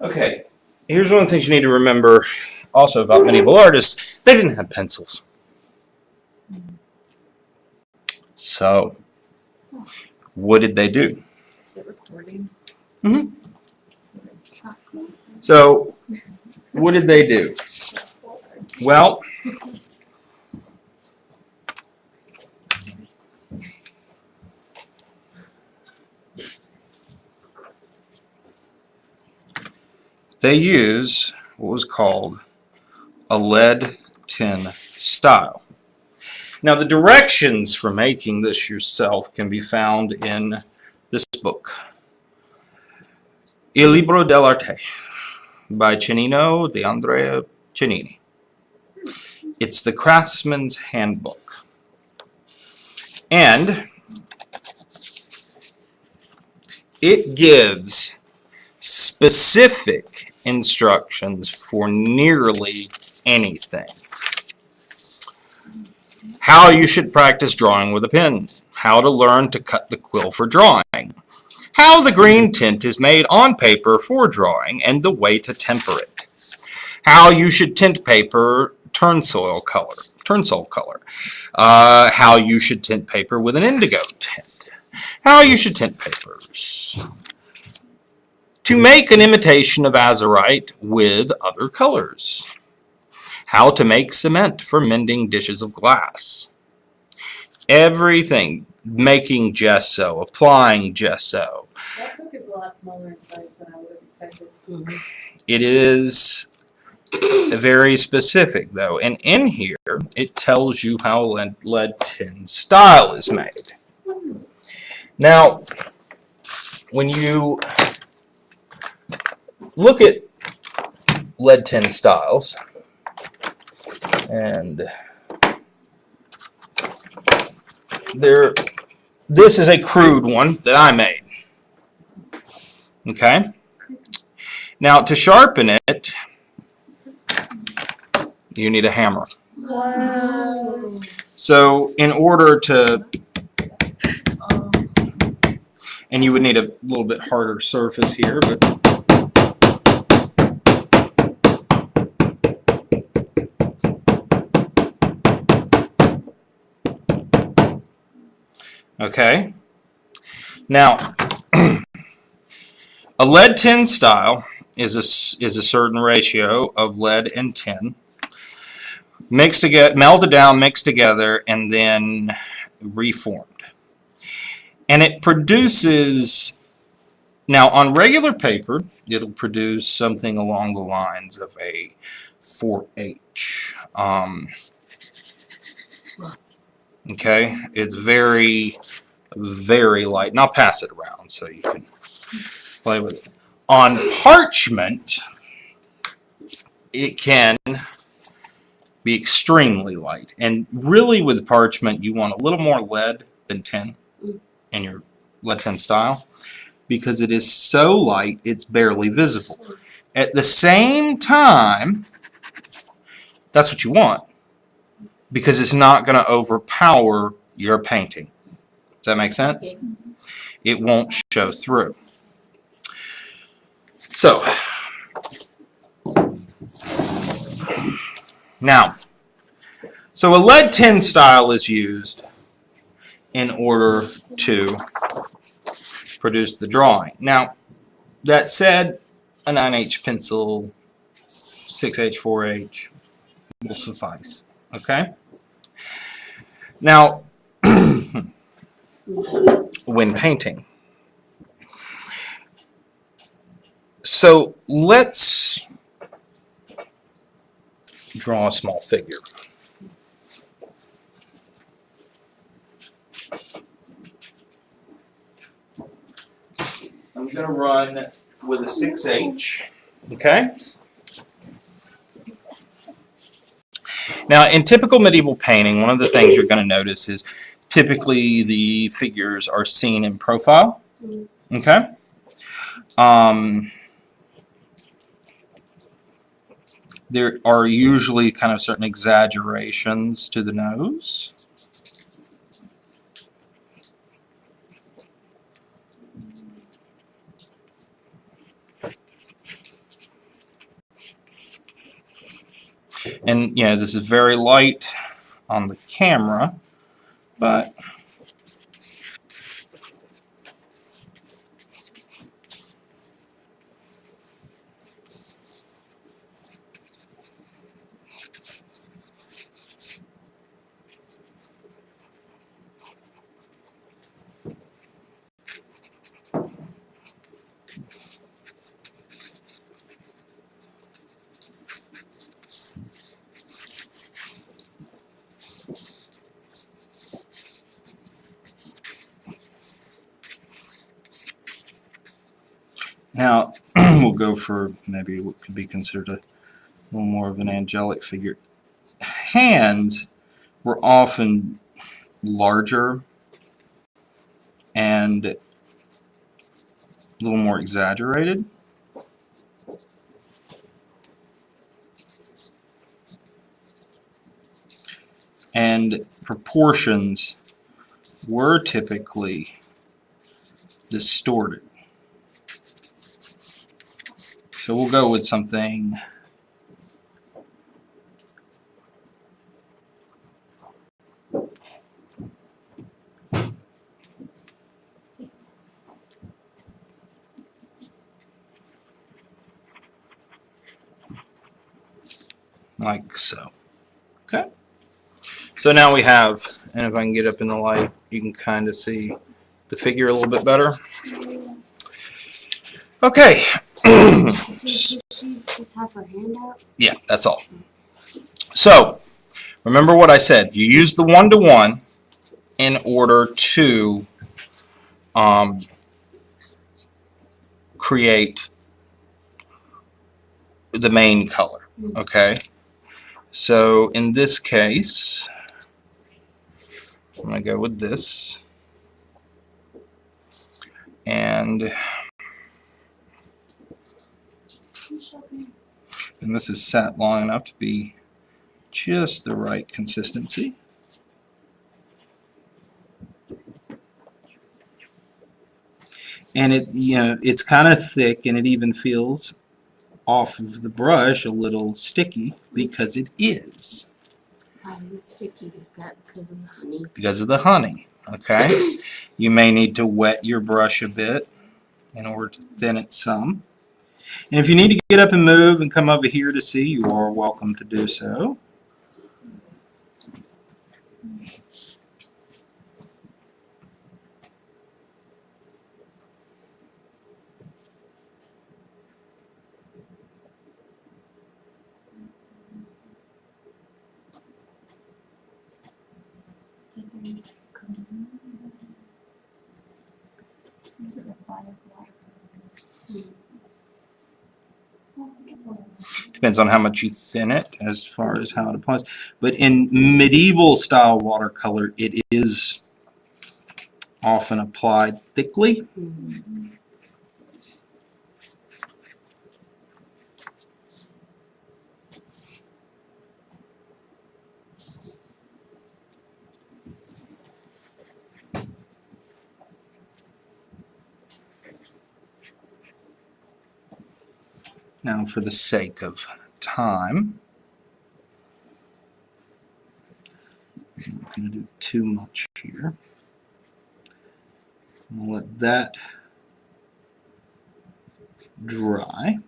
Okay, here's one of the things you need to remember also about medieval artists. They didn't have pencils. So, what did they do? Is it recording? Mm-hmm. So, what did they do? Well, they use what was called a lead tin style. Now, the directions for making this yourself can be found in this book, Il Libro dell'Arte, by Cennino de Andrea Cennini. It's the craftsman's handbook. And it gives specific instructions for nearly anything. How you should practice drawing with a pen. How to learn to cut the quill for drawing. How the green tint is made on paper for drawing and the way to temper it. How you should tint paper turnsole color. How you should tint paper with an indigo tint. How you should tint papers. To make an imitation of azurite with other colors. How to make cement for mending dishes of glass. Everything. Making gesso, applying gesso. That book is a lot smaller in size than I would have expected. It is very specific, though. And in here, it tells you how lead tin style is made. Now, when you look at lead tin styles, and this is a crude one that I made. Okay? Now, to sharpen it, you need a hammer. Wow. So, in order to, and you would need a little bit harder surface here, but okay. Now, a lead tin style is a certain ratio of lead and tin mixed together, melted down, mixed together, and then reformed. And it produces, now on regular paper, it'll produce something along the lines of a 4H. Okay, it's very, very light. And I'll pass it around so you can play with it. On parchment, it can be extremely light. And really with parchment, you want a little more lead than tin in your lead tin style because it is so light, it's barely visible. At the same time, that's what you want because it's not going to overpower your painting. Does that make sense? It won't show through. So, now, so a lead tin style is used in order to produce the drawing. Now, that said, a 9H pencil, 6H, 4H will suffice. Okay? Now, when painting. So let's draw a small figure. I'm going to run with a 6H. Okay? Now, in typical medieval painting, one of the things you're going to notice is typically the figures are seen in profile. Okay? There are usually kind of certain exaggerations to the nose. And you know, this is very light on the camera, but now we'll go for maybe what could be considered a little more of an angelic figure. Hands were often larger and a little more exaggerated. And proportions were typically distorted. So we'll go with something like so. Okay. So now we have, and if I can get up in the light, you can kind of see the figure a little bit better. Okay. Did she just have her hand out? Yeah, that's all. So, remember what I said. You use the 1-to-1 in order to create the main color. Okay? So, in this case, I'm going to go with this. And this is sat long enough to be just the right consistency. And it, you know, it's kind of thick, and it even feels off of the brush a little sticky because it is. Why is it sticky? Is that because of the honey? Because of the honey. Okay, you may need to wet your brush a bit in order to thin it some. And if you need to get up and move and come over here to see, you are welcome to do so. Depends on how much you thin it as far as how it applies. But in medieval style watercolor, it is often applied thickly. Now, for the sake of time, I'm not going to do too much here. I'll let that dry.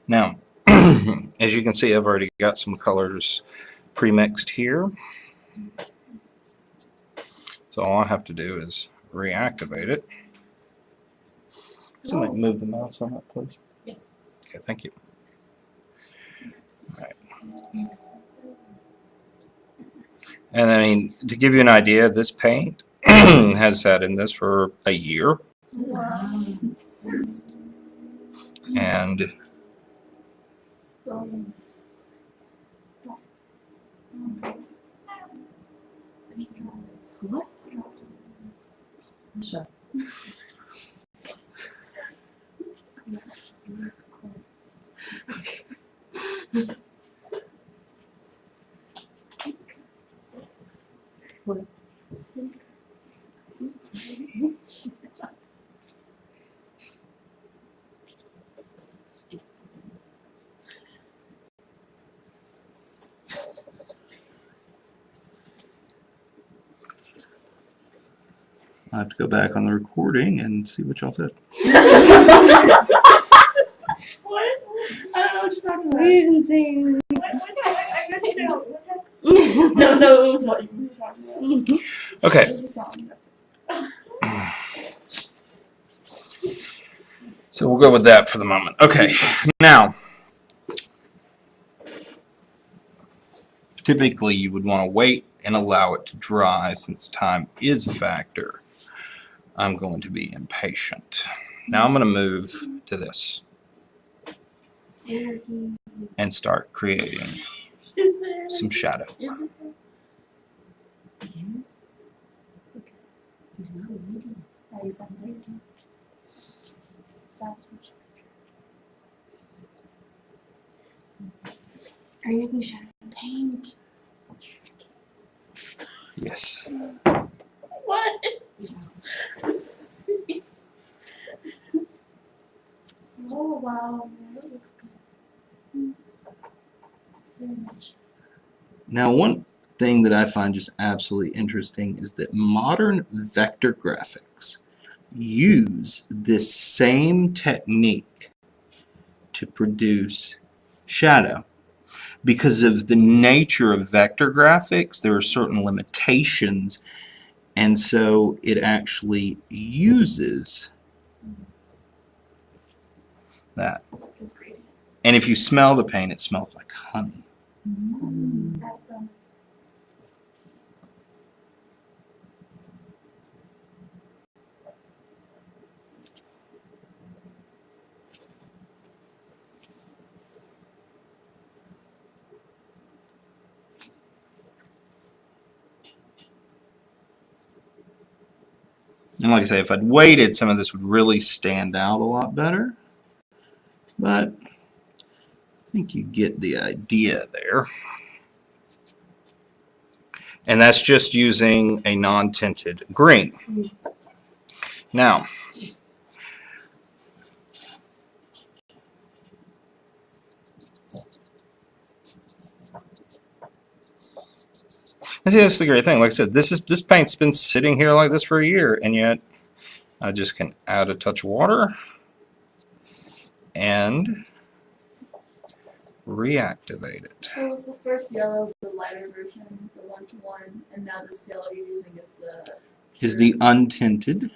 Now, as you can see, I've already got some colors pre-mixed here. So all I have to do is reactivate it. Somebody move the mouse on that, please. Yeah. Okay, thank you. All right. And I mean, to give you an idea, this paint has sat in this for a year, Wow. and What? Sure. What? I have to go back on the recording and see what y'all said. What? I don't know what you're talking about. We didn't say anything. I missed it out. No, it was what you were talking about. Okay. It was the song. So we'll go with that for the moment. Okay, now, typically you would want to wait and allow it to dry since time is a factor. I'm going to be impatient. Now I'm going to move to this Anarchy. and start creating Is there? some shadow. Is it there? Yes. Okay. He's not waiting. Yeah, he's not waiting. Are you making shadow? Paint. Yes. What? Oh wow, that looks good. Very much. Now, one thing that I find just absolutely interesting is that modern vector graphics use this same technique to produce shadow. Because of the nature of vector graphics, there are certain limitations, and so it actually uses that. It's gradients. And if you smell the paint, it smells like honey. I promise. And like I say, if I'd waited, some of this would really stand out a lot better. But I think you get the idea there. And that's just using a non-tinted green. Now, I think that's the great thing. Like I said, this paint's been sitting here like this for a year, and yet I just can add a touch of water and reactivate it. So was the first yellow the lighter version, the 1-to-1, and now this yellow you're using Is the untinted.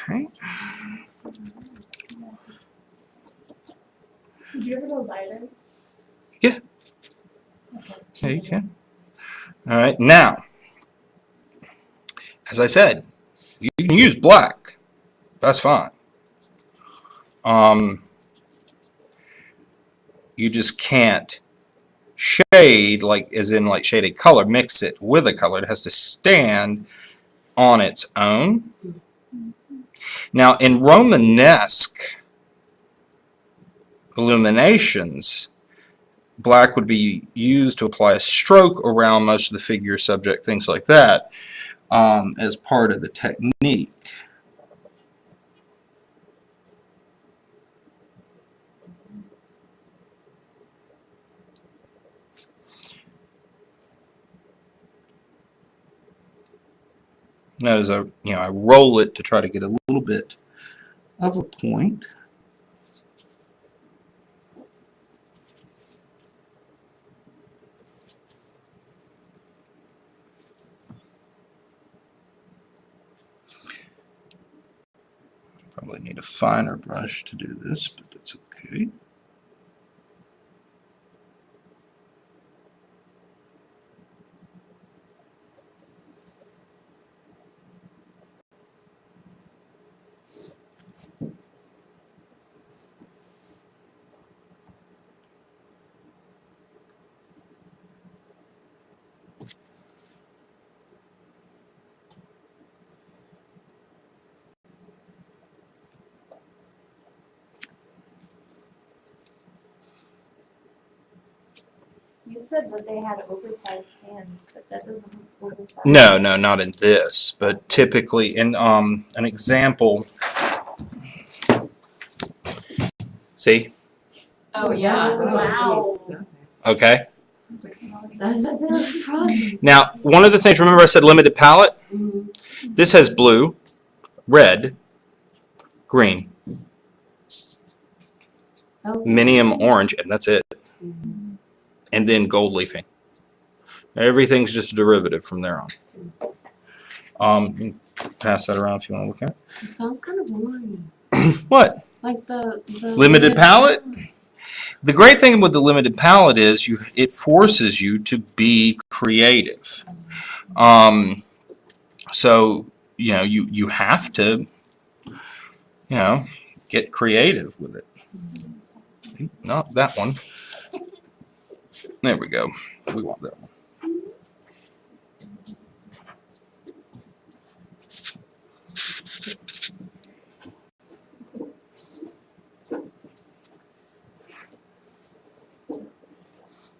Okay. Did you ever go lighter? Yeah. Okay. Yeah, you can. All right. Now, as I said, you can use black. That's fine. You just can't shade, like as in like shade a color, mix it with a color. It has to stand on its own. Now, in Romanesque illuminations, black would be used to apply a stroke around most of the figure, subject, things like that, as part of the technique. Notice I roll it to try to get a little bit of a point. Probably need a finer brush to do this, but that's okay. You said that they had oversized hands, but that doesn't look oversized. No, not in this, but typically in an example. See? Oh yeah! Wow. Okay. Mm-hmm. Now, one of the things, remember I said limited palette? This has blue, red, green, minium orange, and that's it. And then gold leafing. Everything's just a derivative from there on. You can pass that around if you want to look at it. It sounds kind of boring. What? Like the Limited palette? The great thing with the limited palette is it forces you to be creative. So you have to get creative with it. Not that one. There we go. We want that one.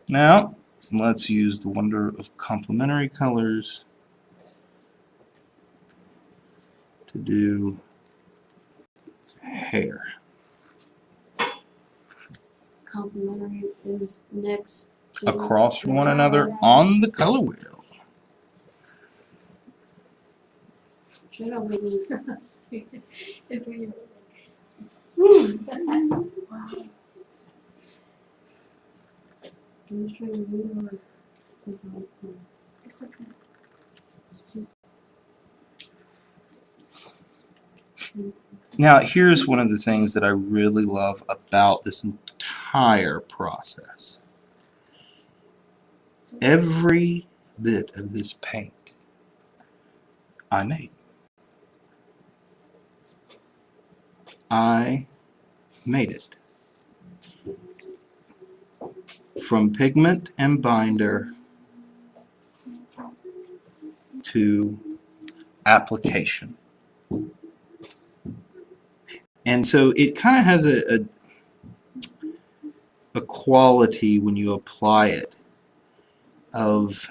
Now, let's use the wonder of complementary colors to do hair. Complementary is next to Across from one another on the color wheel. Should I maybe If we wow. I'm just trying to read or is all it's fine. it's okay. Now, here's one of the things that I really love about this entire process. Every bit of this paint I made. I made it. From pigment and binder to application. And so it kind of has a quality when you apply it of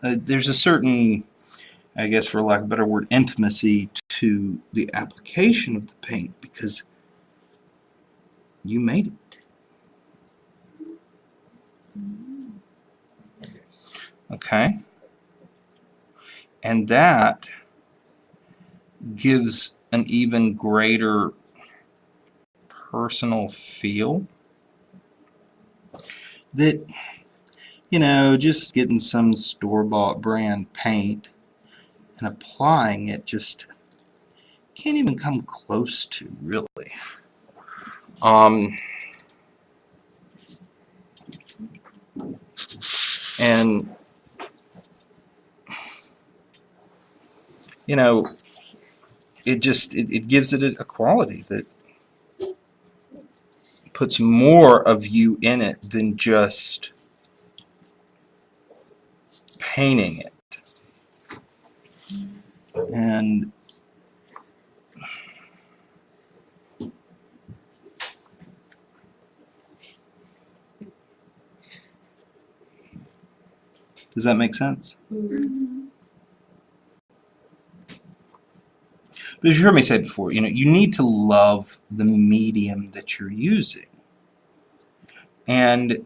there's a certain, I guess for lack of a better word, intimacy to the application of the paint because you made it. Okay? And that gives an even greater personal feel that, just getting some store-bought brand paint and applying it just can't even come close to, really. And it gives it a quality that puts more of you in it than just painting it. And does that make sense? Mm-hmm. But as you heard me say before, you need to love the medium that you're using. And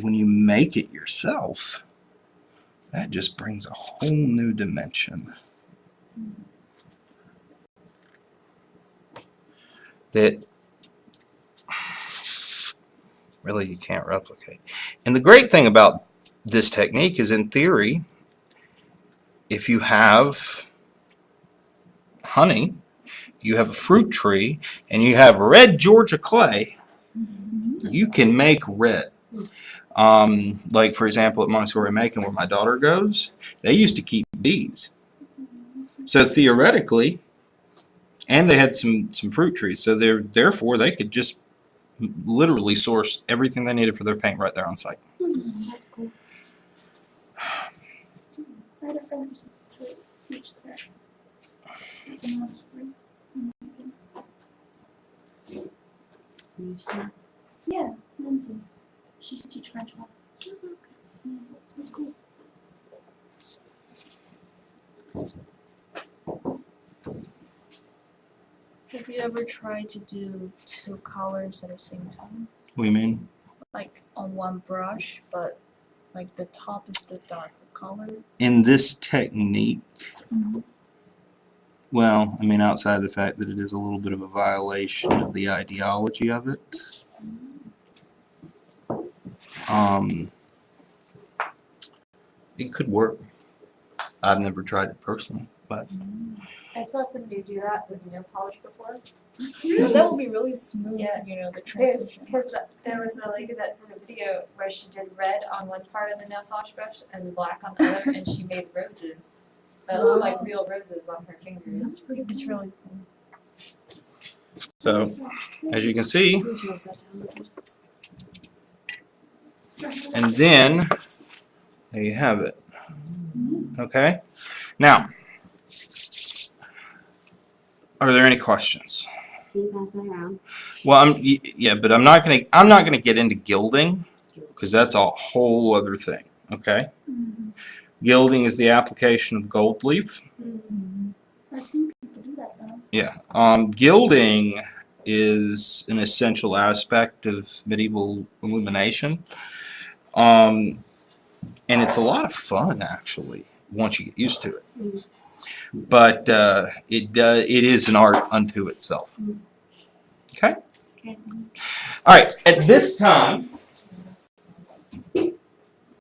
when you make it yourself, that just brings a whole new dimension that really you can't replicate. And the great thing about this technique is, in theory, if you have honey, you have a fruit tree, and you have red Georgia clay, you can make red. Like, for example, at Montessori Macon, where my daughter goes, they used to keep bees. So theoretically, and they had some fruit trees, so therefore they could just literally source everything they needed for their paint right there on site. That's cool. I had a friend who used to teach there. In Montessori. Yeah, Lindsay. She used to teach French class. Yeah, that's cool. Have you ever tried to do two colors at the same time? What do you mean? Like on one brush, but like the top is the darker color? In this technique, Mm-hmm. well, I mean, outside of the fact that it is a little bit of a violation of the ideology of it, it could work. I've never tried it personally, but I saw somebody do that with nail polish before. But that will be really smooth, Yeah. the transition. Because there was a lady that did a video where she did red on one part of the nail polish brush and black on the other, and she made roses that looked like real roses on her fingers. It's really cool. so as you can see, and then there you have it. Okay. Now, are there any questions? Can you pass that around? Well, but I'm not gonna get into gilding because that's a whole other thing. Okay. Gilding is the application of gold leaf. I've seen people do that though. Yeah. Gilding is an essential aspect of medieval illumination. And it's a lot of fun actually once you get used to it. But it is an art unto itself. Okay. Okay. All right. At this time,